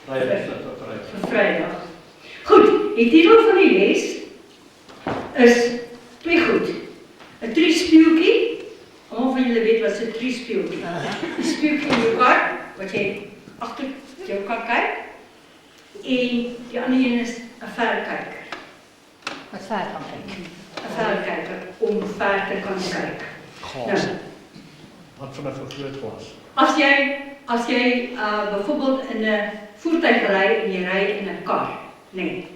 Vir Vrydag. Goed, die titel van die les is twee goed. 'n triespieeltjie. Almal van julle weet wat is 'n triespieeltjie. 'n Spieeltjie in jou kar, wat jy agter jou kan kyk. En die ander een is 'n verkyker. Wat ver kan kyk. 'n Verkyker om ver te kan kyk. Glas. Wat vanaf 'n groot glas. As jy byvoorbeeld in 'n voertuig ry en jy ry in 'n kar, nee.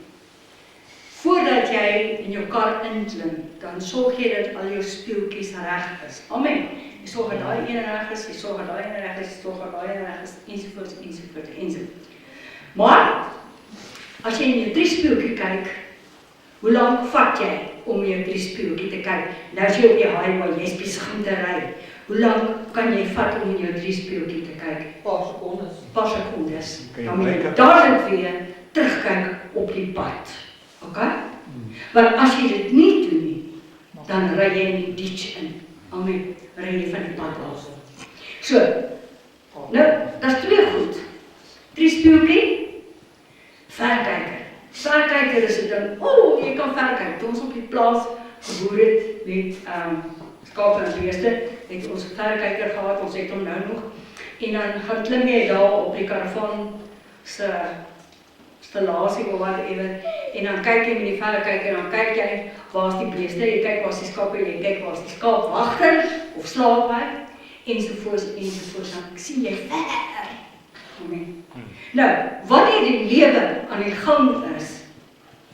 Voordat jy in jou kar inklim, dan sorg jy dat al jou speeltjies reg is. Amen. Jy sorg dat daai een reg is, jy sorg dat daai een reg is, jy sorg dat daai een reg is, ensovoorts, ensovoorts, ensovoorts. Maar as jy in jou triespieeltjie kyk, hoe lank vat jy om jou triespieeltjie te kyk? Nou as jy op die highway, jy is besig om te ry. Hoe lank kan jy vat om in jou triespieeltjie te kyk? Paar sekondes. Paar sekondes. Kan jy Dan moet jy kyk? dadelik weer terugkyk op die pad. OK? Want as jy dit nie doen nie, dan ry jy in die ditch in. Amen. Ry jy van die pad af. So. Nou, dat is twee goed. Triespieeltjie, verkyker. Verkyker is 'n ding. Jy kan verkyk. Toe ons op die plaas geboer het met skape en beeste, het ons 'n verkyker gehad. Ons het hom nou nog. En dan gaan klim jy daar op die karavaan se installasie of whatever, en dan kyk jy met die verkyker, dan kyk jy waar is die beeste, jy kyk waar is die skape, jy kyk waar is die skaapwagter of slaapwag, ensovoorts, ensovoorts, dan sien jy ver. Amen. Nou, wanneer die lewe aan die gang is,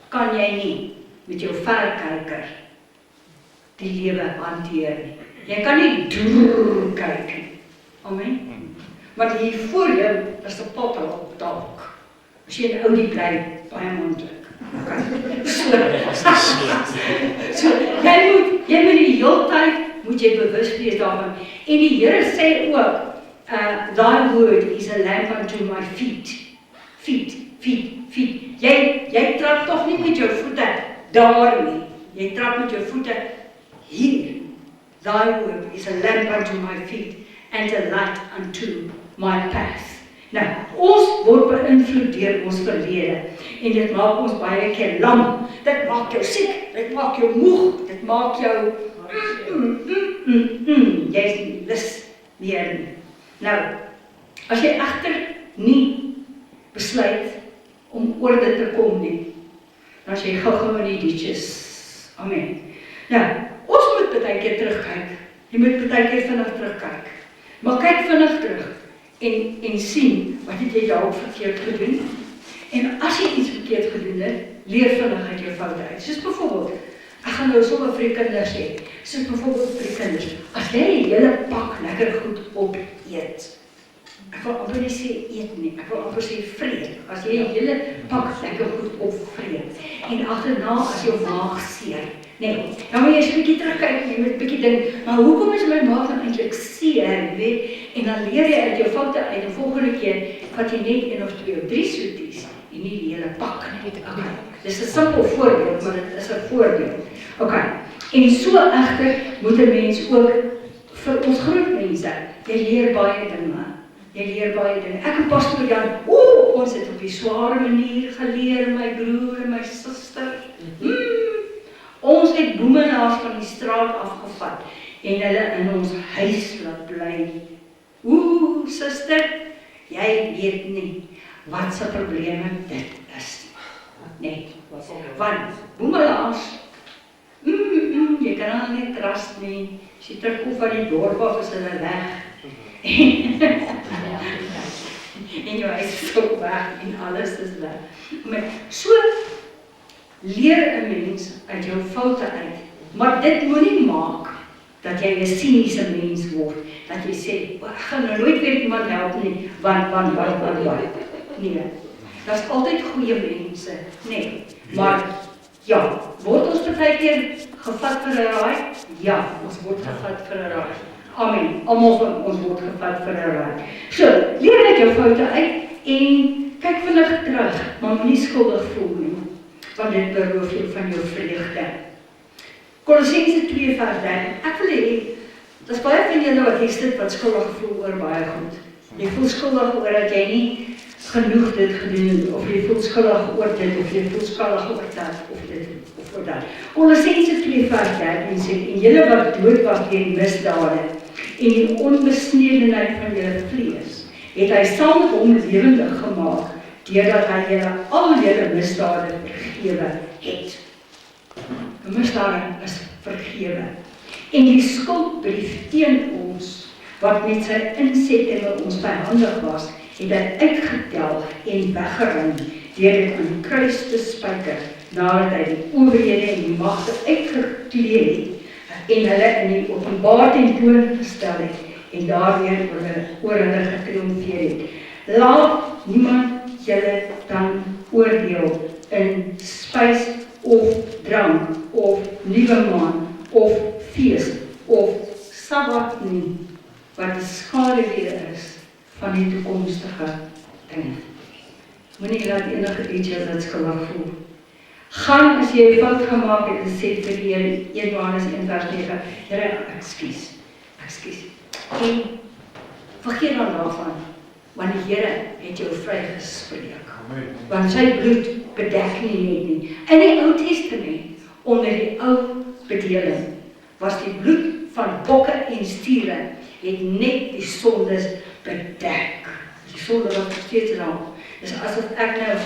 kan jy nie met jou verkyker die lewe hanteer nie. Jy kan nie deur kyk nie. Amen. Want hier voor jou is 'n pad op dalk. As jy 'n oudie bly, baie moontlik. Okay. So, jy moet die hele tyd moet jy bewus wees daarvan. En die Here sê ook, thy word is a lamp unto my feet. Feet. Jy trap tog nie met jou voete daar nie. Jy trap met jou voete hier. Thy word is a lamp unto my feet and a light unto my path. Nou, ons word beïnvloed deur ons verlede en dit maak ons baie keer lam. Dit maak jou siek, dit maak jou moeg, dit maak jou jy is nie lus meer nie. Nou, as jy egter nie besluit om oor dit te kom nie, dan as jy gou-gou in die ditches. Amen. Nou, ons moet baie keer terugkyk. Jy moet baie keer vinnig terugkyk. Maar kyk vinnig terug en sien wat het jy dalk verkeerd gedoen. En as jy iets verkeerd gedoen het, leer vinnig uit jou foute uit. Soos byvoorbeeld, ek gaan nou sommer vir die kinders sê, soos byvoorbeeld vir die kinders, as jy die hele pak lekker goed op eet, ek wil amper nie sê eet nie, ek wil amper sê vreet, as jy die hele pak lekker goed opvreet, en agterna as jou maag seer, nee, dan moet jy so 'n bietjie terugkyk, jy moet 'n bietjie dink, maar hoekom is my maag dan eintlik seer, jy weet, en dan leer jy uit jou foute uit, en volgende keer vat jy net 1 of 2 of 3 soeties, en nie die hele pak nie. Okay. Dis 'n simpel voorbeeld, maar dit is 'n voorbeeld. Okay. En so egter moet 'n mens ook vir ons groot mense, jy leer baie dinge. Jy leer baie dinge. Ek en pastoor Jan, ons het op die sware manier geleer, my broer en my suster. Ons het boemenaars van die straat afgevat en hulle in ons huis laat bly. Suster, jy weet nie wat se probleme dit is. Nee, want boemenaars, jy kan hulle nie trust nie. As jy terugkom van die dorp af, is hulle weg. En jou huis is ook weg en alles is weg. Maar so leer 'n mens uit jou foute uit. Maar dit moenie maak dat jy 'n siniese mens word. Dat jy sê, ek gaan nou nooit weer iemand help nie, want. Nee, dat is altyd goeie mense. Nee, maar ja, word ons baie keer gevat vir 'n raai? Ja, ons word gevat vir 'n raai. Amen. Almal van ons word gevat vir 'n raai. So, leer uit jou foute uit en kyk vinnig terug, maar moenie skuldig voel nie, want dit beroof jou van jou vreugde. Kolossense 2:13. Ek wil hê, dis baie van julle wat hier sit wat skuldig voel oor baie goed. Jy voel skuldig oor dat jy nie genoeg dit gedoen, of jy voel skuldig oor dit, of jy voel skuldig oor dat, of dit, of oor dat. Kolossense 2:13 sê, en julle wat dood was deur misdade, en die onbesnedenheid van julle vlees, het hy saam met hom lewendig gemaak, deurdat hy julle al julle misdade vergewe het. Die misdade is vergewe. En die skuldbrief teen ons, wat met sy insettinge ons vyhandig was, het hy uitgetel en weggeruim, deur dit aan die kruis te spyker, nadat hy die owerhede en die magte uitgeklee het, en hulle in die openbaar tentoon gestel het, en daarmee oor hulle getriomfeer het. Laat niemand julle dan oordeel in spys of drank, of nuwe maan, of fees, of Sabbat nie, wat die skaduwee is van die toekomstige dinge. Moenie laat enige iets jou dit skuldig voel. Gaan as jy 'n fout gemaak het en sê vir die Here, 1 Johannes 1:9, Here, ekskuus. En vergeet dan daarvan, want die Here het jou vrygespreek. Want sy bloed bedek nie net nie. In die Ou Testament, onder die ou bedeling, was die bloed van bokke en stiere, het net die sondes bedek. Die sonde was nog steeds daar. Dis asof ek nou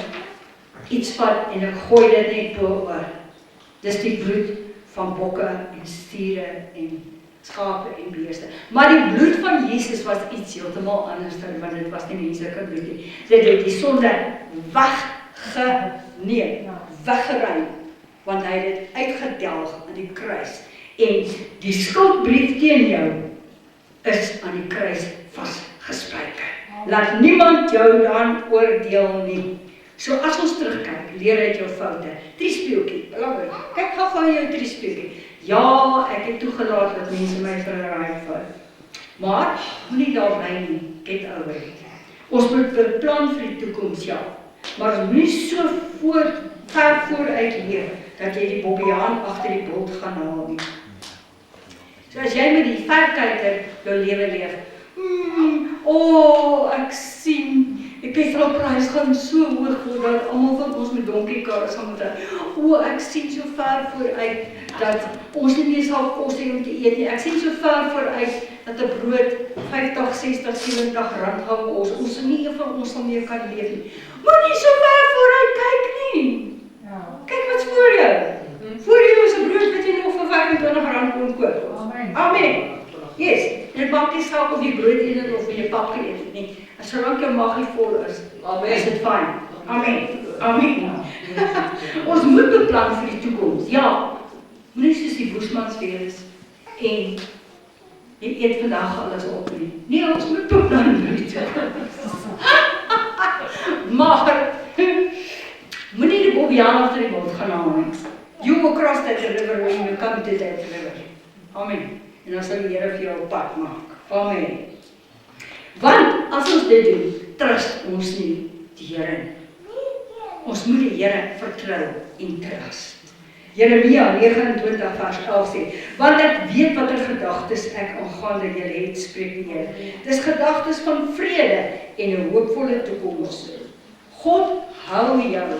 iets vat en ek gooi dit net oor. Dis die bloed van bokke en stiere en skape en beeste. Maar die bloed van Jesus was iets heeltemal anders, want dit was nie menslike bloed nie. Dit het die sonde weggeneem, weggeruim, want hy het dit uitgedelg aan die kruis. En die skuldbrief teen jou is aan die kruis vasgespijker. Laat niemand jou dan oordeel nie. So as ons terugkyk, leer uit jou foute. Triespeeltjie, belangrik. Kyk gou jou triespeeltjie. Ja, ek het toegelaat dat mense my verraai val. Maar moenie daar bly nie, get over it. Ons moet beplan vir die toekoms, ja. Maar moenie so ver vooruit leef dat jy die bobbejaan agter die bult gaan haal nie. So as jy met die verkyker jou lewe leef, ek sien, die petrolprys gaan so hoog word dat almal van ons met donkiekarre sal moet hê. Ek sien so ver vooruit dat ons nie meer sal kos hê om te eet nie. Ek sien so ver vooruit dat 'n brood 50, 60, 70 rand gaan kos. Ons nie een van ons sal meer kan leef nie. Moenie so ver vooruit kyk nie. Kyk wat's voor jou. Voor jou is 'n brood wat jy nog vir 25 rand kon koop. Amen. Yes, dit maak nie saak of jy brood eet of jy pap eet het nie. As solank jou magie vol is, is dit fyn. Amen. Amen. Ons moet beplan vir die toekoms. Ja, moenie soos die boesmans wees en jy eet vandag alles op nie. Nee, ons moet beplan vir die toekoms. Maar moenie die bobbejaan agter die bult gaan haal nie. You will cross that river when you come to that river. Amen. En dan sal die Here vir jou op pad maak. Amen. Want as ons dit doen, trust ons nie die Here. Ons moet die Here vertrou en trust. Jeremia 29:11 sê, want ek weet watter gedagtes ek aangaande julle het, spreek die Here. Dis gedagtes van vrede en 'n hoopvolle toekoms. God hou jou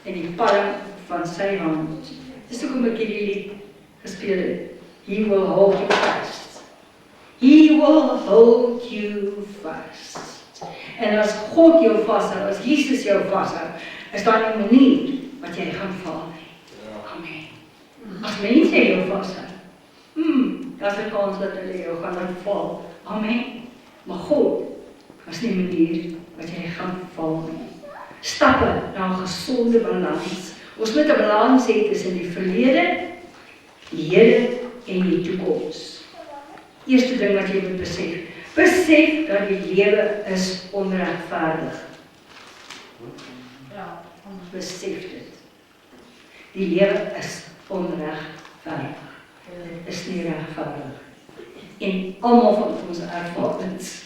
in die palm van sy hand. Dis hoekom ek hierdie lied gespeel het. He will hold you fast. He will hold you fast. En as God jou vashou, as Jesus jou vashou, is daar 'n manier wat jy gaan val. Amen. As mense jou vashou, daar's 'n kans dat hulle jou gaan laat val. Amen. Maar God, is nie 'n manier wat jy gaan val nie. Stappe na 'n gesonde balans. Ons moet 'n balans hê tussen die verlede, die hede en die toekoms. Eerste ding wat jy moet besef. Besef dat die lewe is onregverdig. Besef dit. Die lewe is onregverdig. Dit is nie regverdig. En almal van ons ervaar dit.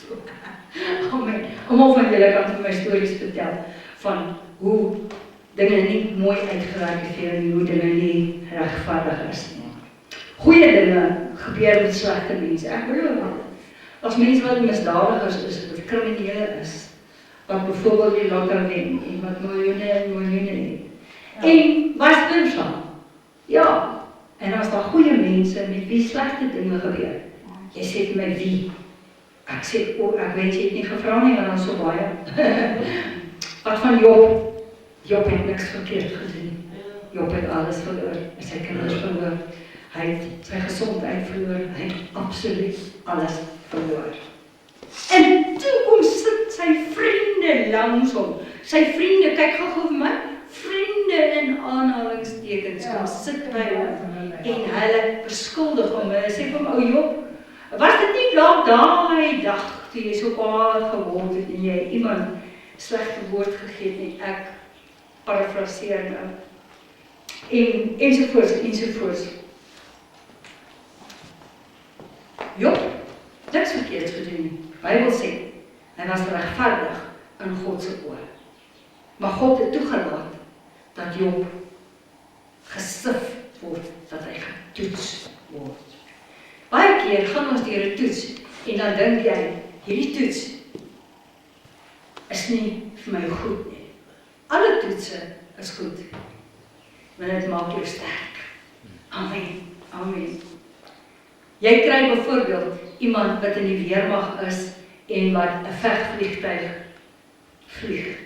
Amen. Almal van julle kan vir my stories vertel van hoe dinge nie mooi uitgewerk het vir jou, hoe dinge nie regverdig is nie. Goeie dinge gebeur met slegte mense. Ek bedoel, as mense wat misdadigers is, of kriminele is, wat byvoorbeeld die loter wen, en wat miljoene en miljoene het. En was dinsdag. Ja, en as daar goeie mense met wie slegte dinge gebeur, jy sê vir my wie? Ek sê, ek weet jy het nie gevra nie, want dan so baie. Wat van Job? Job het niks verkeerd gedoen. Job het alles verloor, sy kinders verloor, hy het sy gesondheid verloor, hy het absoluut alles verloor. En toe kom sit sy vriende langs hom. Sy vriende, kyk gou vir my, vriende in aanhalingstekens, kom sit by hom en hulle beskuldig hom. Hulle sê vir hom, ou Job, was dit nie dalk daai dag toe jy so kwaad geword het en jy iemand slegte woord gegee het nie, ek parafraseer nou. Ensovoorts. Job, niks verkeerds gedoen nie. Bybel sê, hy was regverdig in God se oë. Maar God het toegelaat dat Job gesif word, dat hy getoets word. Baie keer gaan ons deur 'n toets en dan dink jy, hierdie toets is nie vir my goed nie. Alle toetse is goed, want dit maak jou sterk. Amen. Amen. Jy kry byvoorbeeld iemand wat in die weermag is en wat 'n vegvliegtuig vlieg.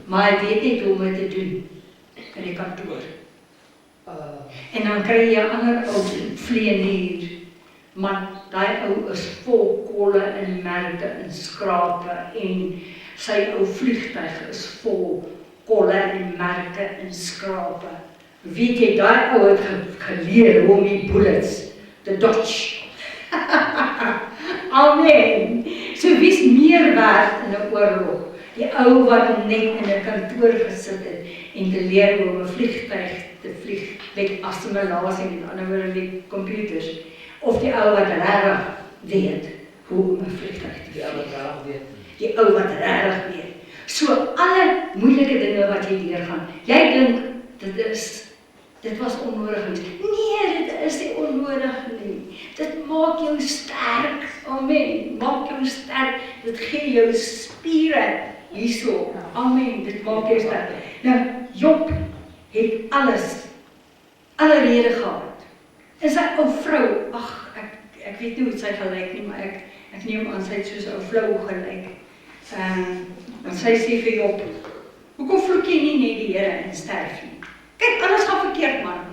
Maar hy weet nie hoe om dit te doen in die kantoor. En dan kry jy 'n ander ou vlieënier, man, daai ou is vol kolle en merke en skrape en sy ou vliegtuig is vol kolle en merke en skrape. Weet jy, daai ou het geleer hoe om die bullets te dodge. Amen. So wie's meer werd in 'n oorlog? Die ou wat net in 'n kantoor gesit het en te leer hoe om 'n vliegtuig te vlieg met assimilasie, met ander woorde met computers, of die ou wat regtig weet hoe om 'n vliegtuig te vlieg. Die ou wat regtig weet. So alle moeilike dinge wat jy deurgaan, jy dink dit was onnodig geweest. Nee, dit is nie onnodig nie. Dit maak jou sterk. Amen. Maak jou sterk. Dit gee jou spiere hierso. Amen. Dit maak jou sterk. Nou, Job het alle rede gehad. En sy ou vrou, ag, ek weet nie hoe sy gelyk nie, maar ek neem aan sy het soos 'n ou vrou gelyk. Want sy sê vir Job, hoekom vloek jy nie net die Here en sterf nie? Kyk, alles gaan verkeerd, man.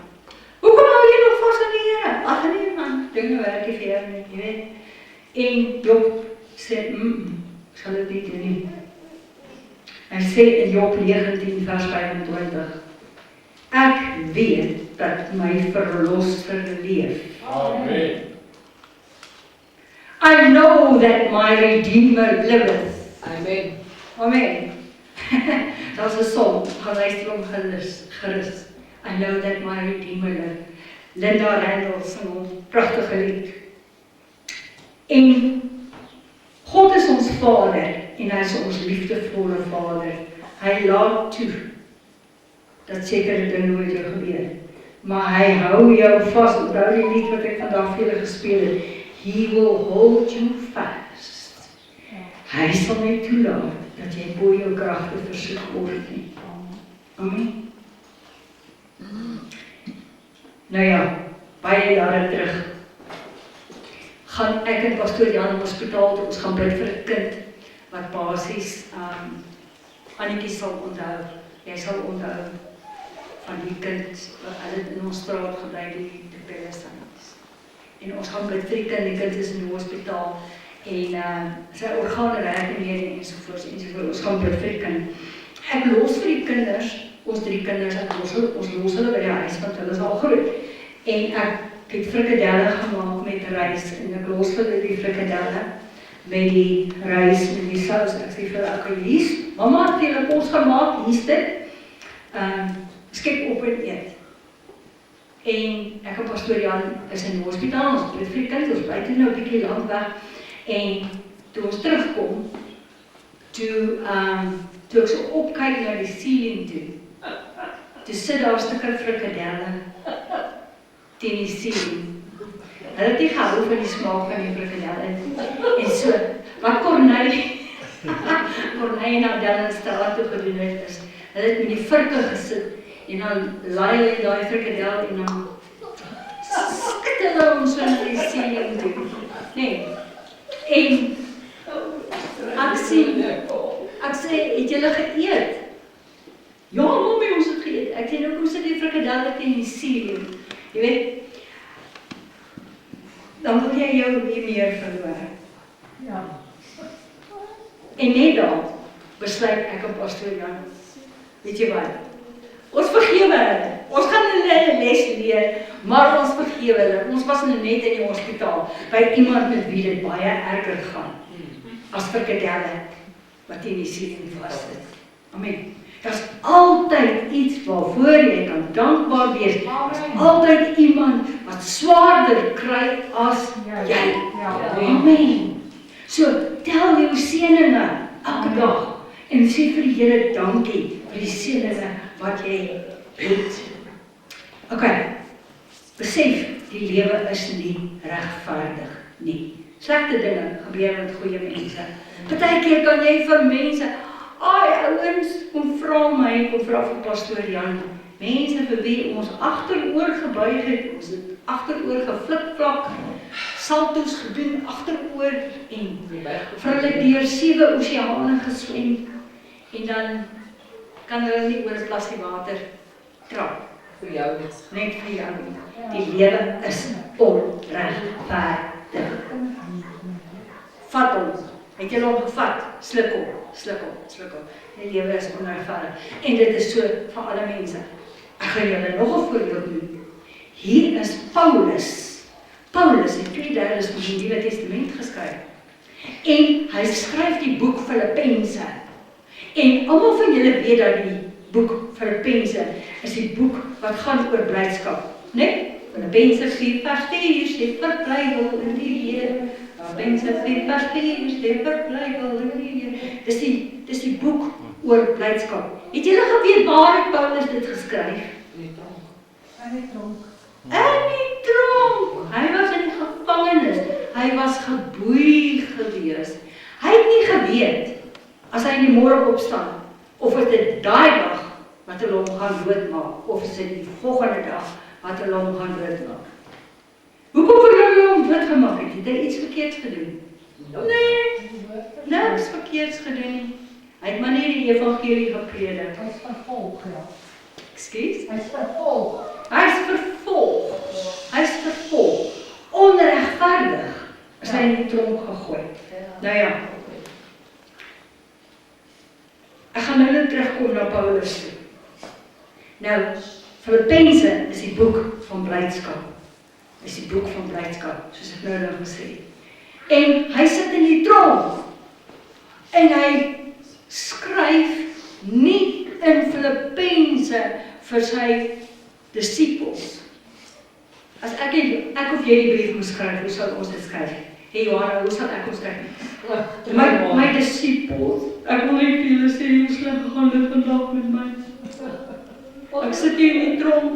Hoekom hou jy nog vas aan die Here? Ag nee, man, dinge werk nie vir jou nie, jy weet. En Job sê, sal dit nie doen nie. Hy sê in Job 19 vers 25, ek weet dat my verlosser leef. Amen. I know that my Redeemer liveth. Amen. Amen. Dat is 'n song, gaan luister om gerus. I know that my Redeemer liveth. Linda Randall sing 'n pragtige lied. En God is ons Vader en hy is ons liefdevolle Vader. Hy laat toe dat sekere dinge nooit jou gebeur. Maar hy hou jou vas. Onthou die lied wat ek vandag vir julle gespeel het. He will hold you fast. Hy sal net toelaat dat jy bo jou kragte versoek word nie. Amen. Nou ja, baie jare terug gaan ek en pastoor Jan hospitaal toe. Ons gaan bid vir 'n kind wat basies Annetjie sal onthou. Jy sal onthou van die kind wat hulle in ons straat gebly die Palestinians. En ons gaan bid vir die kind is in die hospitaal en sy organe werk nie meer ensovoorts. Ons gaan bid vir die kind. Ek los vir die kinders, ons 3 kinders, ons los hulle by die huis want hulle is al groot. En ek het frikadelle gemaak met rys en ek los vir die frikadelle met die rys en die saus. Ek sê vir Akelies, mamma het vir hulle kos gemaak, hier's dit. Skep op en eet. En ek en pastoor Jan is in die hospitaal, ons bid vir die kind, ons bly toe nou 'n bietjie lank weg. En toe ons terugkom, toe ek so opkyk na die ceiling toe sit daar 'n stukkie frikadelle teen die ceiling. Hulle het nie gehou van die smaak van die frikadelle. En so, wat Cornelie Corneille en Adele in straat toe gedoen het, is, hulle het met die virke gesit, en dan laai hulle daai frikadel, en dan skit hulle ons in die ceiling toe. Nee, en ek sê, het julle geëet? Ja, mommy, ons het geëet. Ek sê, nou kom sit die frikadelle teen die ceiling. Jy weet, dan wil jy jou nie meer verloor. Ja. En net daar besluit ek en pastoor Jan, weet jy wat, ons vergewe hulle, ons gaan hulle 'n les leer, maar ons vergewe hulle. Ons was nou net in die hospitaal, by iemand met wie dit baie erger gaan, as frikadelle, wat teen die ceiling vassit. Amen. Daar's altyd iets waarvoor jy kan dankbaar wees. Daar's altyd iemand wat swaarder kry as jy. Amen. So, tel jou seëninge elke dag en sê vir die Here dankie vir die seëninge wat jy het. OK. Besef, die lewe is nie regverdig nie. Slegte dinge gebeur met goeie mense. Partykeer kan jy vir mense, ouens, kom vra vir pastoor Jan, mense vir wie ons agteroor gebuig het, ons het agteroor geflikvlak, salto's gedoen agteroor en vir hulle deur 7 oseane geswem en dan kan hulle nie oor 'n plassie water trap. Vir jou net vir jou. Die lewe is onregverdig. Vat hom. Het jy hom gevat? Sluk hom. Die lewe is onregverdig. En dit is so vir alle mense. Ek gaan julle nog 'n voorbeeld doen. Hier is Paulus. Paulus het 2/3 van die Nuwe Testament geskryf. En hy skryf die boek Filippense. En almal van julle weet dat die boek Filippense is die boek wat gaan oor blydskap, né? Filippense 4:4 sê verbly wil in die Here. Filippense 4:4 sê verbly wil in die Here. Dis die boek oor blydskap. Het julle geweet waar het Paulus dit geskryf? in die tronk. In die tronk. Hy was in die gevangenis. Hy was geboei gewees. Hy het nie geweet as hy in die môre opstaan of dit daai dag wat hulle hom gaan doodmaak of is dit die volgende dag wat hulle hom gaan doodmaak. Hoekom wil hulle hom doodgemaak het? Het hy iets verkeerds gedoen? Nee, niks verkeerds gedoen nie. Hy het maar nie die evangelie gepredik. Hy is vervolg, ja. Ekskuus? Hy is vervolg. Hy is vervolg. Onregverdig is hy in die tronk gegooi. Nou ja. Ek gaan nou terugkom na Paulus toe. Nou, Filippense is die boek van blydskap. Is die boek van blydskap, soos ek nou gesê het. En hy sit in die tronk. En hy skryf nie in Filippense vir sy disippels. As ek of jy die brief moes skryf, hoe sal ons dit skryf? Hey Johanna, hoe sal ek ons skryf? My disippels, ek wil net vir julle sê, hoe sleg gaan dit vandag met my. Ek sit hier in die tronk,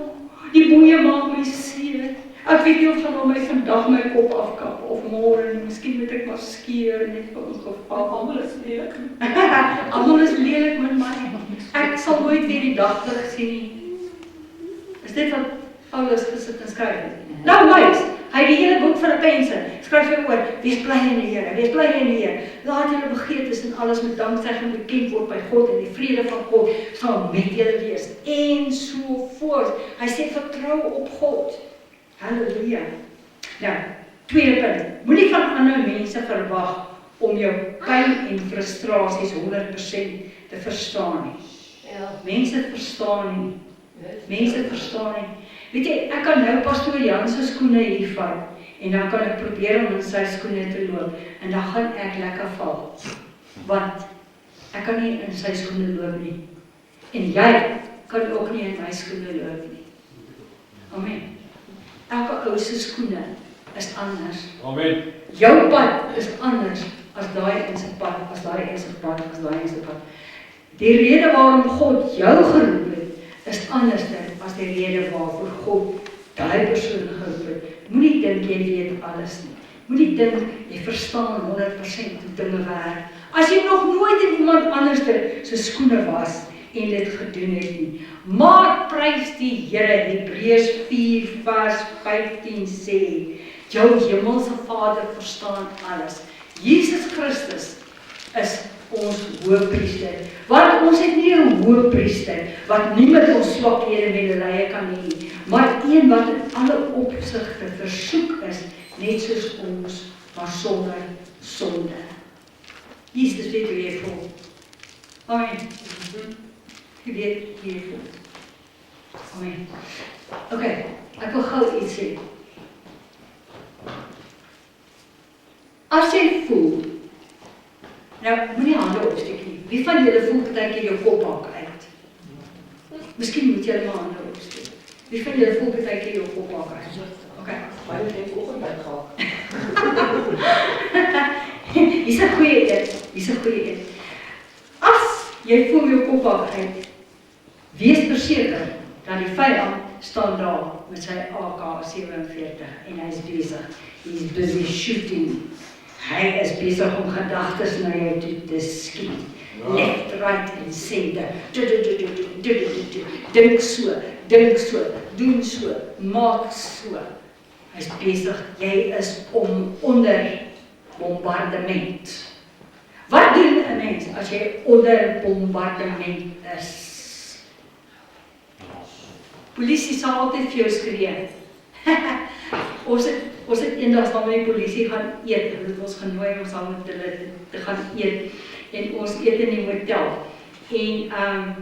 die boeie maak my seer. Ek weet nie of gaan my vandag my kop afkap, of môre, en miskien moet ek maar skeer, net vir ons geval. Almal is lelik. Almal is lelik met my. Ek sal nooit weer die daglig sien nie. Is dit wat Paulus gesit en skryf het? Nou wys, hy het die hele boek Filippense, skryf hy oor, wees bly in die Here, wees bly in die Here. Laat julle begeertes en alles met danksegging bekend word by God en die vrede van God sal met julle wees. En so voort. Hy sê vertrou op God. Halleluja. Nou, tweede punt. Moenie van ander mense verwag om jou pyn en frustrasies 100% te verstaan nie. Mense verstaan nie. Weet jy, ek kan nou pastoor Jan se skoene hier vat en dan kan ek probeer om in sy skoene te loop en dan gaan ek lekker val. Want ek kan nie in sy skoene loop nie. En jy kan ook nie in my skoene loop nie. Amen. Elke ou se skoene is anders. Amen. Jou pad is anders as daai in sy pad, as daai in sy pad. Die rede waarom God jou geroep het, is anders as die rede waarvoor God daai persoon geroep het. Moenie dink jy weet alles nie. Moenie dink jy verstaan 100% hoe dinge werk. As jy nog nooit in iemand anders se skoene was en dit gedoen het nie, maar prys die Here. Hebreërs 4 vers 15 sê, jou hemelse Vader verstaan alles. Jesus Christus is ons hoëpriester, want ons het nie 'n hoëpriester wat nie met ons swakhede medelee kan hê nie, maar een wat in alle opsigte versoek is, net soos ons, maar sonder sonde. Jesus weet hoe jy voel. Amen. Jy weet hoe jy voel. Amen. Okay, ek wil gou iets sê. As jy voel, nou, moenie hande opsteek nie. Wie van julle voel partykeer jou kop hak uit? Miskien moet julle maar hande opsteek. Wie van julle voel partykeer jou kop hak uit? Okay. Maar jy het ook net gehad. Hier's 'n goeie een. As jy voel jou kop hak uit, wees verseker dat die vyand staan daar met sy AK-47 en hy is besig. He's busy shooting. Hy is besig om gedagtes na jou toe te skiet. Left, right en center. Dink so, doen so, maak so. Hy is besig, jy is onder bombardement. Wat doen 'n mens as jy onder bombardement is? Polisie sal altyd vir jou skree. Ons het eendag saam met die polisie gaan eet. Hulle het ons genooi om saam met hulle te gaan eet. En ons eet in die hotel. En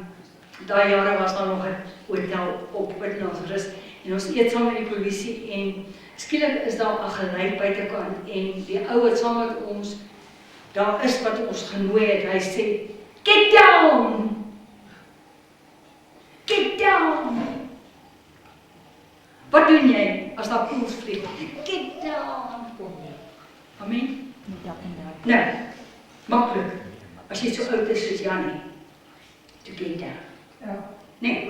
daai jare was daar nog 'n hotel op Witnansrus. En ons eet saam met die polisie en skielik is daar 'n geluid buitekant en die ou wat saam met ons daar is wat ons genooi het. Hy sê, "Get down! Get down!" Wat doen jy as daar voels vlieg? Get down! Amen? Nou, maklik. As jy so oud is soos Jannie, to get down. Ja. Nee.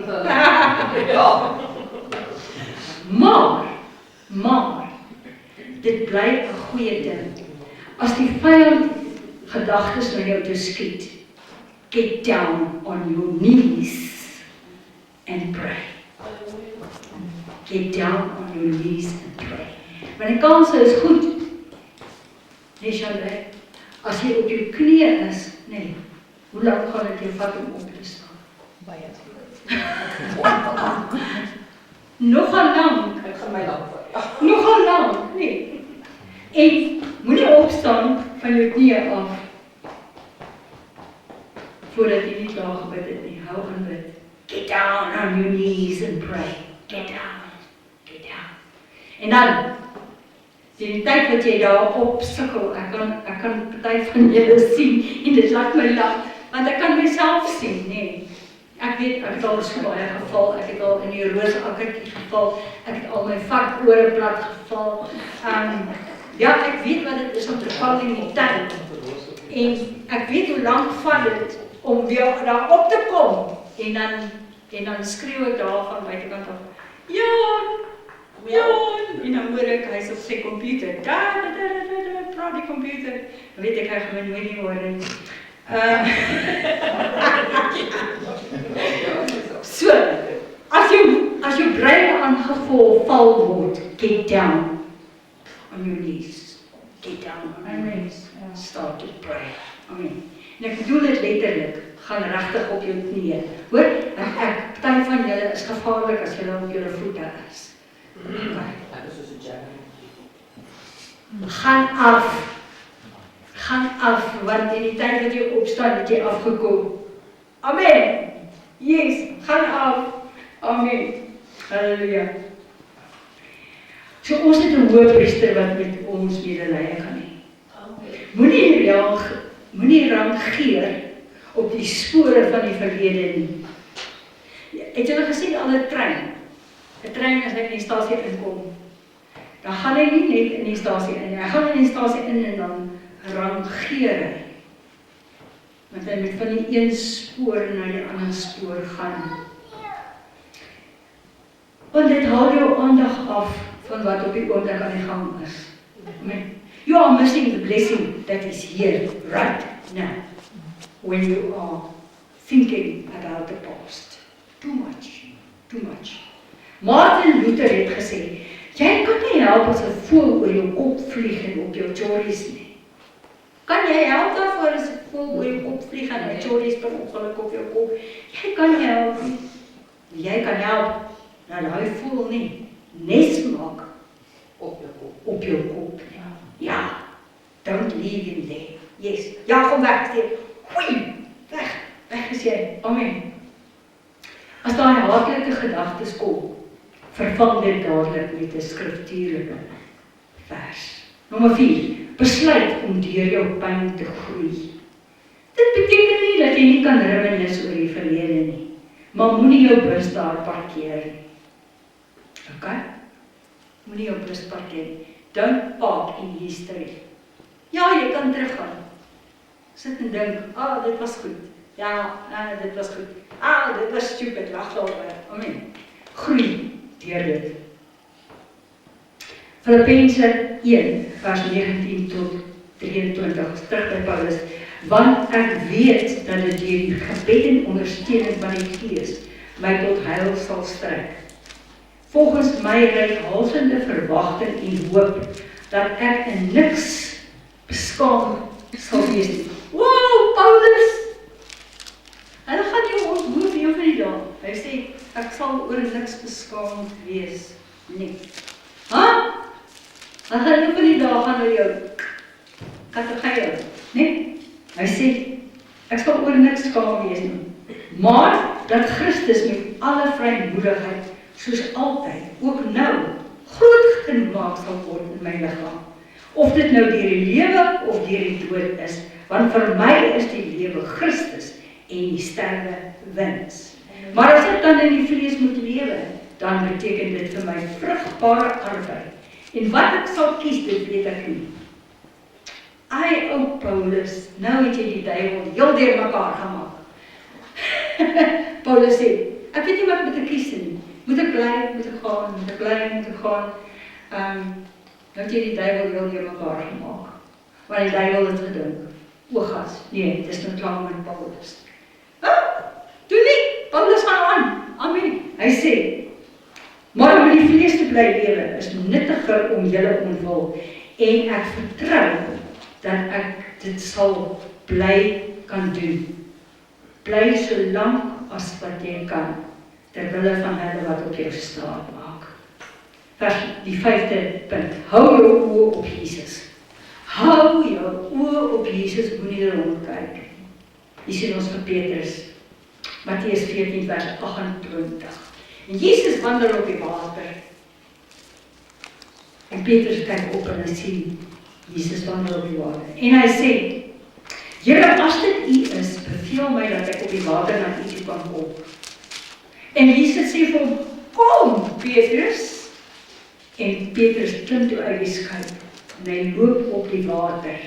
Ja. Maar, dit bly 'n goeie ding. As die vyand gedagtes na jou toe skiet, get down on your knees and pray. Get down on your knees and pray. Want die kans is goed. Nee, Chandra, as jy op jou knieë is, nee, hoe lank gaan dit jou vat om op te staan? Baie. Nogal lank. Ek gaan my lank vat. Nogal lank, nee. En moenie opstaan van jou knieë af voordat jy nie klaar gebid het nie. Hou aan bid. Get down on your knees and pray. Get down. Get down. En dan, die tyd wat jy daar op sukkel, ek kan party van julle sien en dit laat my lag, want ek kan myself sien, nee. Ek weet, ek het al so baie geval, ek het al in die roosakkertjie geval, ek het al my varkore plat geval. Ja, ek weet wat dit is om te val in die tuin. En ek weet hoe lank vat dit om weer daar op te kom. En dan skreeu ek daar van buitekant af, Jan! En dan hoor ek, hy is op sy computer, praat die computer. Dan weet ek, hy gaan my nooit nie hoor nie. So, as jou brein aangeval word, get down on your knees. Get down on your knees. Start to pray. Amen. En ek bedoel dit letterlik, gaan regtig op jou knieë. Hoor, party van julle is gevaarlik as julle op julle voete is. Ek is soos 'n jack. Gaan af, want in die tyd wat jy opstaan, het jy afgekom. Amen. Yes, gaan af. Amen. Halleluja. So ons het 'n hoëpriester wat met ons medelee kan hê. Moenie rangeer op die spore van die verlede nie. Het julle gesien al 'n trein? 'n Trein as hy in die stasie inkom, dan gaan hy nie net in die stasie in, hy gaan in die stasie in en dan rangeer hy. Want hy moet van die een spoor na die ander spoor gaan. Want dit haal jou aandag af van wat op die oomblik aan die gang is. Amen. You are missing the blessing that is here, right now, when you are thinking about the past. Too much. Martin Luther het gesê, jy kan nie help as 'n voël oor jou kop vlieg en op jou chories nie. Kan jy help daarvoor as 'n voël oor jou kop vlieg en 'n chories per ongeluk op jou kop? Jy kan nie help nie. Jy kan help dat daai voël nie nes maak Op je kop. op jou kop nie. Ja, don't leave him there. Yes, ja, kom weg, sê, goeie, weg is jy, amen. As daai hartlike gedagtes kom, vervang dit dadelik met 'n skriftuurlike vers. Nommer 4, besluit om deur jou pyn te groei. Dit beteken nie dat jy nie kan reminis oor die verlede nie, maar moenie jou bus daar parkeer nie. Okay? Moenie jou bus parkeer nie. Don't park in history. Ja, jy kan teruggaan. Sit en dink, dit was goed. Ja, dit was goed. Dit was stupid, wag daaroor. Amen. Groei deur dit. Filippense 1, vers 19 tot 23, terug by Paulus. Want ek weet dat dit deur die gebed en ondersteuning van die Gees my tot heil sal strek. Volgens my reikhalsende verwagting en hoop dat ek in niks beskaam sal wees nie. Wow, Paulus! Hulle gaan jou ontmoet een van die dae. Hy sê, ek sal oor niks beskaamd wees nie. Dan gaan een van die dae gaan hulle jou katergeil, nee? Hy sê, ek sal oor niks skaam wees nie. Maar dat Christus met alle vrymoedigheid, soos altyd, ook nou, groot gemaak sal word in my liggaam. Of dit nou deur die lewe of deur die dood is, want vir my is die lewe Christus en die sterwe wins. Maar as ek dan in die vlees moet lewe, dan beteken dit vir my vrugbare arbeid. En wat ek sal kies, dit weet ek nie. Ai, ou Paulus, nou het jy die duiwel heel deur mekaar gemaak. Paulus sê, ek weet nie wat moet ek kies nie. Moet ek bly, moet ek gaan, moet ek bly, moet ek gaan. Nou het jy die duiwel heel deur mekaar gemaak. Want die duiwel het gedink, gas, nee, dit is nou klaar met Paulus. Doe nie, Paulus gaan aan, amen. Hy sê, maar om in die vlees te bly lewe is nuttiger om julle ontwil en ek vertrou dat ek dit sal bly kan doen. Bly so lank as wat jy kan, terwille van hulle wat op jou staat maak. Die 5de punt, hou jou oë op Jesus. Hou jou oë op Jesus, moenie rondkyk. Hier sien ons vir Petrus, Matteus 14 vers 28. En Jesus wandel op die water. En Petrus kyk op en hy sien Jesus wandel op die water. En hy sê, Here, as dit U is, beveel my dat ek op die water na U toe kan kom. En Jesus sê vir hom, kom Petrus. En Petrus klim toe uit die skip en hy loop op die water.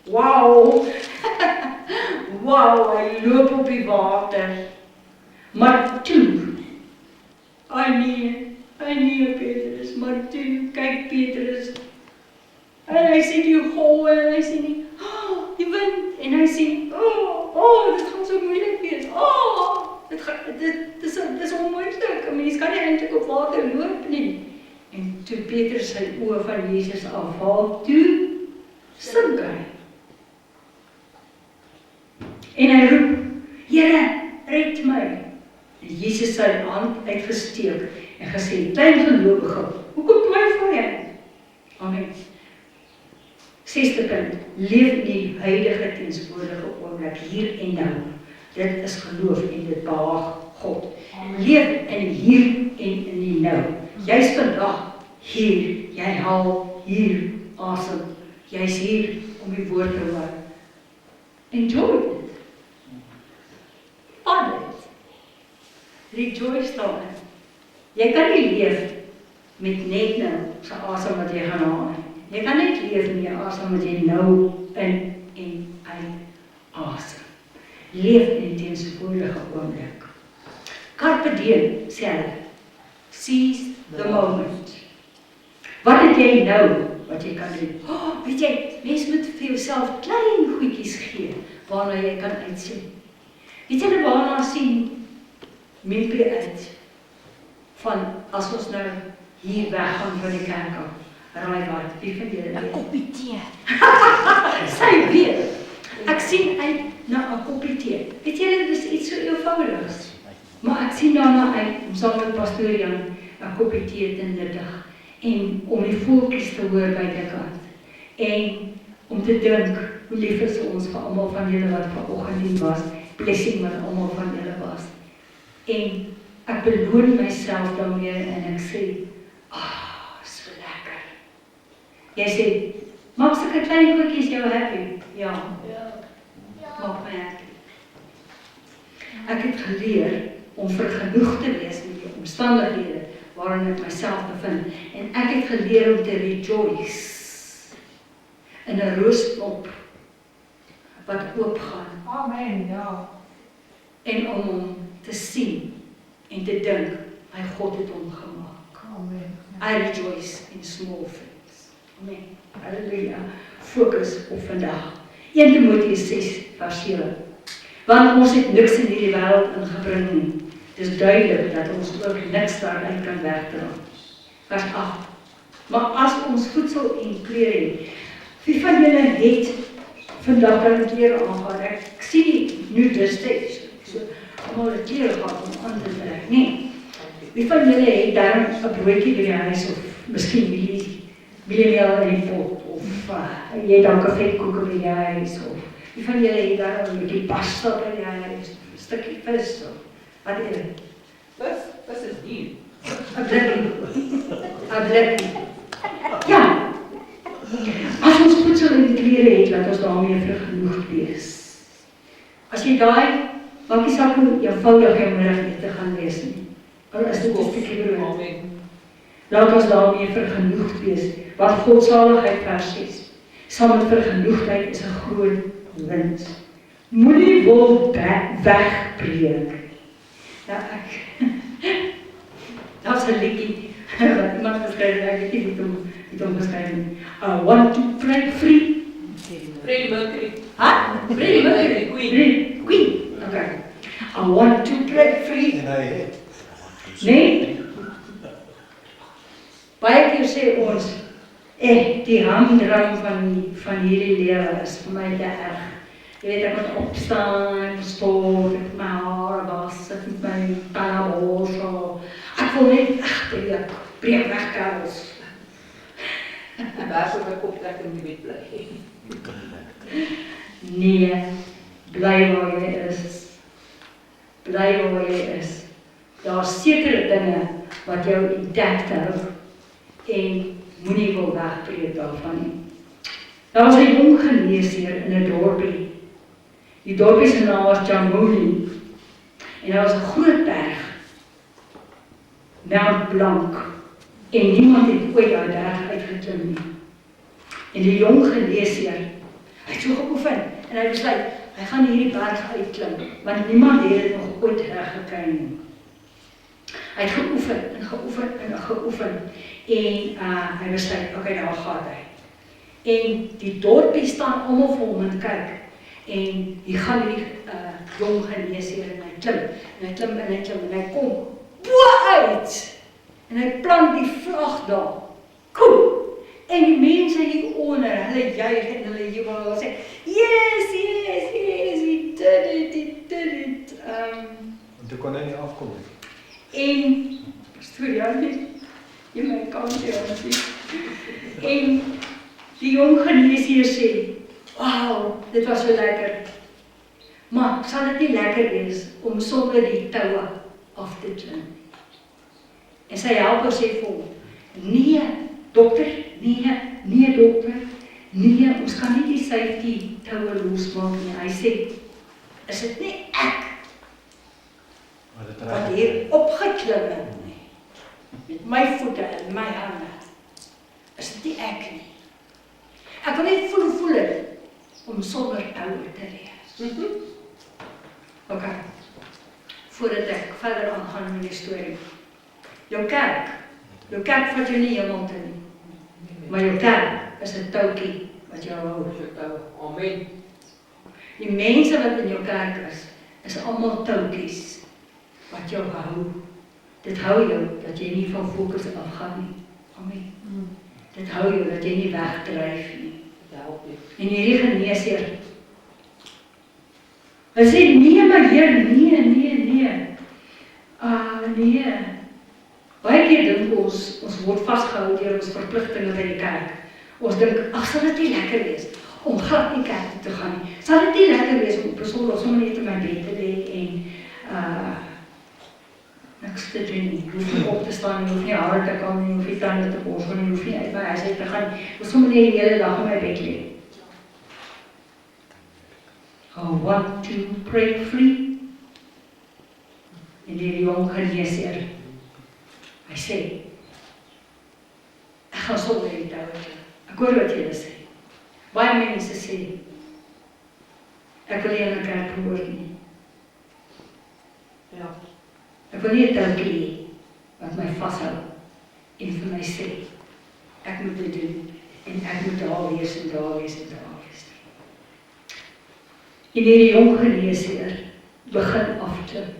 Wow! Wow, hy loop op die water. Maar toe, nee Petrus, maar toe, kyk Petrus. En hy sien die golwe en hy sien die wind en hy sien, dit gaan so moeilik wees. Dit is onmoontlik. 'n Mens kan nie eintlik op water loop nie. En toe Petrus sy oë van Jesus afhaal, toe sink hy. En hy roep, Here, red my. En Jesus sy hand uitgesteek en gesê, klein gelowige, hoekom twyfel jy? Amen. 6de punt, leef in die huidige teenwoordige oomblik, hier en nou. Dit is geloof en dit behaag God. Leef in hier en in die nou. Jy's vandag hier, jy haal hier asem. Jy's hier om die woord te hoor. Enjoy dit. Vat dit. Rejoice daarin. Jy kan nie leef met net nou so asem wat jy gaan haal nie. Jy kan net leef met jou asem wat jy nou in en uit asem. Leef in die teenwoordige oomblik. Carpe diem, sê hulle. Seize the moment. Wat het jy nou wat jy kan doen. Oh, weet jy, mens moet vir jouself klein goedjies gee, waarna jy kan uitsien. Weet jy waarna sien Mimpie uit? Van, as ons nou hier weggaan van die kerk af, raai wat, wie van julle weet? 'n koppie tee. Sy weet. Ek sien uit na 'n koppie tee. Weet julle, dis iets so eenvoudigs. Maar ek sien daarna uit om saam met pastoor Jan 'n koppie tee te nuttig en om die voeltjies te hoor buitekant en om te dink hoe lief is ons vir almal van julle wat vanoggend hier was, blessing wat almal van julle was. En ek beloon myself daarmee en ek sê, so lekker. Jy sê, maak sulke klein goedjies jou happy? Ja, maak my happy. Ek het geleer om vergenoeg te wees met die omstandighede waarin ek myself bevind. En ek het geleer om te rejoice in 'n roosknop wat oopgaan. Amen, ja. En om hom te sien en te dink, my God het hom gemaak. Amen. I rejoice in small things. Amen. Halleluja. Fokus op vandag. 1 Timoteus 6 vers 7. Want ons het niks in hierdie wêreld ingebring nie. Dit is duidelik dat ons ook niks daaruit kan wegdra. Vers 8. Maar as ons voedsel en klere het, wie van julle het vandag dan klere aangaan? Ek sien die nudiste, so almal het klere gehad om aan te trek, nee. Wie van julle het daarom 'n broodjie by die huis of miskien mieliemeel in die pot of jy het dalk 'n vetkoek by die huis of wie van julle het daarom 'n bietjie pasta by die huis, 'n stukkie vis of wat ewe. Vis is duur. 'n blikkie. Ja. As ons voedsel en klere het, laat ons daarmee vergenoegd wees. As jy daai, maak nie saak hoe eenvoudig jou middagete gaan lees nie. Al is dit 'n stukkie brood. Amen. Laat ons daarmee vergenoegd wees, want godsaligheid vers 6. Saam met vergenoegdheid is 'n groot wins. Moenie wil wegbreek. Ja, daar's 'n liedjie wat iemand geskryf het, ek weet nie wie het hom geskryf nie. I want to break free. Freddie Mercury. Freddie Mercury. Queen. Okay. I want to break free. Nee? Baie keer sê ons, die hamdram van hierdie lewe is vir my te erg. Jy weet, ek moet opstaan, sport, ek moet my haar was, ek moet my panabol so. Ek wil net breek weg karels. En daar so my kop trek in die bed bly. Nee, bly waar jy is. Bly waar jy is. Daar's sekere dinge wat jou intact hou en moenie wil wegbreek daarvan nie. Daar was 'n jong geneesheer in 'n dorpie. Die dorpie se naam was Jamuni. En daar was 'n groot berg. Mount Blanc. En niemand het ooit daai berg uitgeklim nie. En die jong geneesheer, hy het so geoefen en hy besluit, hy gaan hierdie berg uitklim, want niemand het dit nog ooit reg gekry nie. Hy het geoefen en geoefen en geoefen en hy besluit, okay, daar gaan hy. En die dorpie staan almal vir hom en kyk. En hier gaan hierdie jong geneesheer en hy klim en hy klim en hy klim en hy kom bo uit. En hy plant die vlag daar. Cool. En die mense hier onder, hulle juig en hulle jubel en hulle sê, yes, he did it. En toe kon hy nie afkom nie. En, pastoor Jan, jy my kant Jan, en die jong geneesheer sê, wow, dit was so lekker. Maar sal dit nie lekker wees om sonder die toue af te klim? En sy helper sê vir hom, nee, dokter, nee dokter, nee, ons kan nie die safety toue losmaak nie. Hy sê, is dit nie ek wat hier opgeklim het nie, met my voete en my hande, is dit nie ek nie. Ek wil net voel het, om sonder toue te wees. Ok, voordat ek verder aangaan met die storie. Jou kerk vat jou nie hemel toe nie. Maar jou kerk is 'n toukie wat jou hou. Amen. Die mense wat in jou kerk is almal toukies wat jou hou. Dit hou jou dat jy nie van fokus afgaan nie. Amen. Dit hou jou dat jy nie wegdryf nie. Dit help jou. En hierdie geneesheer, hy sê, nee maar Heer, nee. Nee. Baie keer dink ons word vasgehou deur ons verpligtinge by die kerk. Ons dink, ag, sal dit nie lekker wees om glad nie kerk toe te gaan nie. Sal dit nie lekker wees om persoonlik sommer net in my bed te lê en niks te doen nie. Jy hoef nie op te staan, jy hoef nie hare te kam nie, jy hoef nie tande te borsel nie, jy hoef nie uit my huis uit te gaan nie. Ek wil sommer net die hele dag in my bed lê. I want to break free. En die jong geneesheer, hy sê, ek gaan sommer die touwtjie. Ek hoor wat julle sê. Baie mense sê, ek wil nie in 'n kerk behoort nie. Ja. Ek wil nie 'n touwtjie hê wat my vashou en vir my sê, ek moet dit doen en ek moet daar wees en daar wees en daar wees. En hierdie jong geneesheer begin afklim.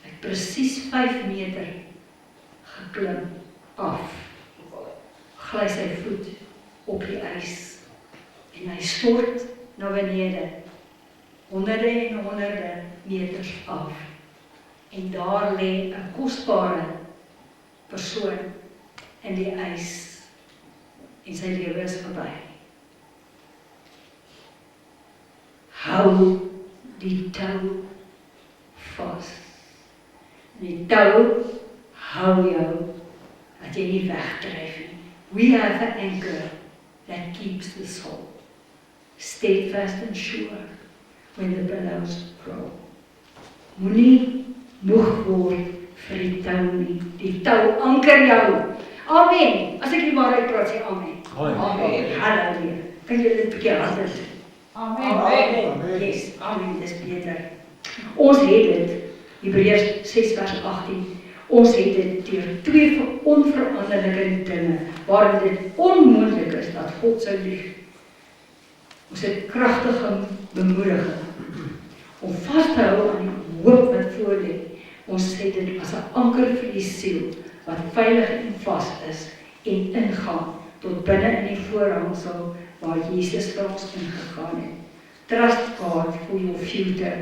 Hy het presies 5 meter geklim af. Gly sy voet op die ys en hy stort na benede, honderde en honderde meters af. En daar lê 'n kosbare persoon in die ys en sy lewe is verby. Hou die tou vas. Die tou hou jou dat jy nie wegdryf nie. We have an anchor that keeps the soul steadfast and sure when the billows roll. Moenie moeg word vir die tou nie. Die tou anker jou. Amen. As ek die waarheid praat, sê amen. Amen. Halleluja. Kan jy dit 'n bietjie harder doen? Amen. Yes, amen, dis beter. Ons het dit, Hebreërs 6 vers 18, ons het dit deur 2 onveranderlike dinge, waarin dit onmoontlik is dat God sou lieg. Ons het kragtige bemoediging om vas te hou aan die hoop wat voor lê. Ons het dit as 'n anker vir die siel, wat veilig en vas is en ingaan tot binne in die voorhangsel waar Jesus vir ons ingegaan het. Trust God for your future.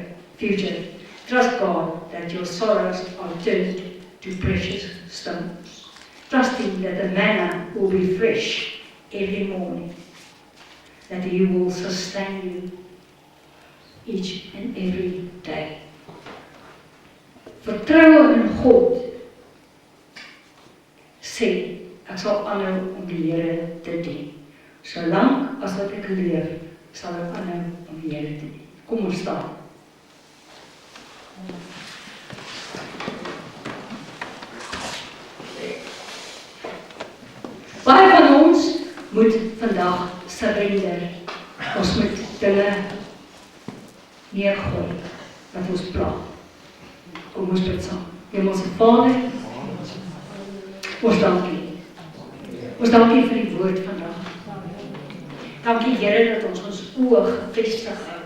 Trust God that your sorrows are turned to precious stones. Trusting that the manna will be fresh every morning. That He will sustain you each and every day. Vertroue in God sê, ek sal aanhou om die Here te dien. Solank as wat ek leef, sal ek aanhou om die Here te dien. Kom ons staan. Baie van ons moet vandag surrender. Ons moet dinge neergooi wat ons pla. Kom ons bid saam. Hemelse Vader, ons dankie. Ons dankie vir die woord vandag. Dankie Here dat ons oë gefestig hou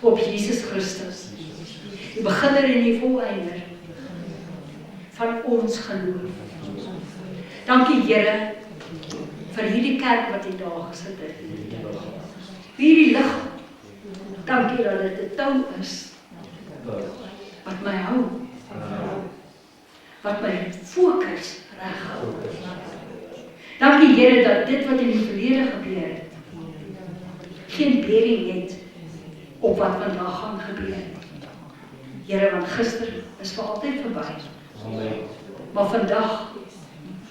op Jesus Christus, die beginner en die volëinder van ons geloof. Dankie Here vir hierdie kerk wat hier daar gesit het. Hierdie lig. Dankie dat dit 'n tou is wat my hou, wat my fokus reg hou. Dankie Here dat dit wat in die verlede gebeur het, geen bearing het op wat vandag gaan gebeur. Here, want gister is vir altyd verby. Maar vandag,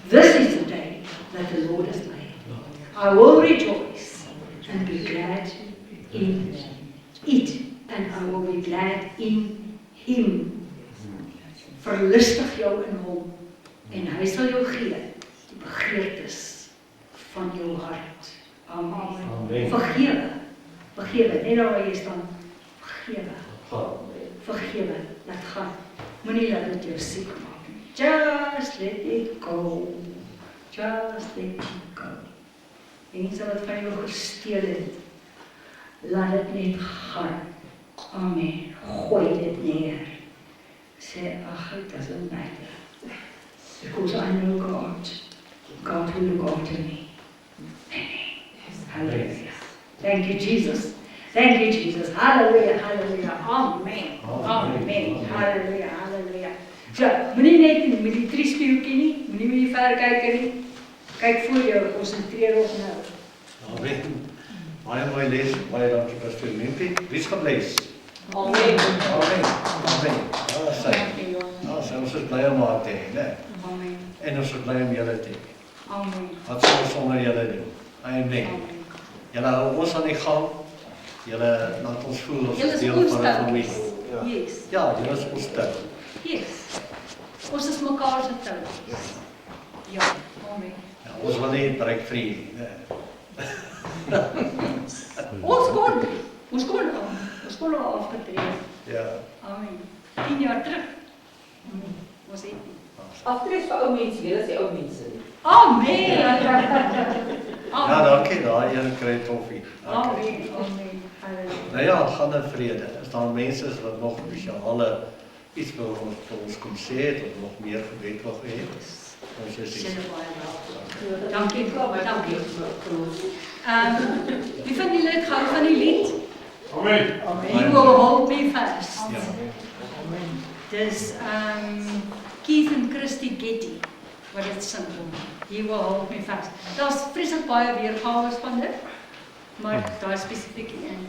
this is the day that the Lord has made. I will rejoice and be glad in it, and I will be glad in Him. Verlustig jou in Hom, en Hy sal jou gee die begeertes van jou hart. Amen. Vergewe, net daar waar jy staan. Vergewe, laat gaan. Moenie laat dit jou siek maak. Just let it go. Just let it go. En iets wat van jou gesteel het, laat dit net gaan. Amen. Gooi dit neer. Sê, ag, it doesn't matter. Because I know God. God will look after me. Hallelujah. Thank you, Jesus. Thank you, Jesus. Hallelujah, hallelujah. Amen. Amen. Hallelujah, hallelujah. So, moenie net met die triespieeltjie nie, moenie met die verkyker nie. Kyk voor jou, konsentreer op nou. Amen. Baie mooi les, baie dankie Pastor Mimpi. Wie is gebless? Amen. Amen. Amen. Ja, sy. Ja, sy, ons is bly om haar te hê, né? Amen. En ons is bly om julle te hê. Amen. Wat sal ons sonder julle doen? Amen. Amen. Julle hou ons aan die gang. Julle laat ons voel ons Julle is is deel ons van 'n familie. touwtjies. Yes. Ja, julle is ons tou. Yes. Ons is mekaar se touwtjies. Ja. Amen. Ja, ons wil nie breek vir julle, né? Ons kon al afgetree. Ja. Amen. 10 jaar terug. Ons het nie. Aftres vir ou mense, julle is die ou mense. Amen. Ja, dankie, daai een kry toffie. Dankie. Amen. Amen. Halleluja. Nou ja, gaan in vrede. As daar mense is wat nog spesiale iets wil ons kom sê het of nog meer gebed wil hê, ons is hier. Sien baie wel. Dankie. Dankie. Dankie. Wie van julle het gehou van die lied? Amen. You will hold me fast. Ja. Dis Keith en Christy Getty wat dit sing. You will hold me fast. Daar's vreeslik baie weergawe van dit, maar daar is spesifiek een.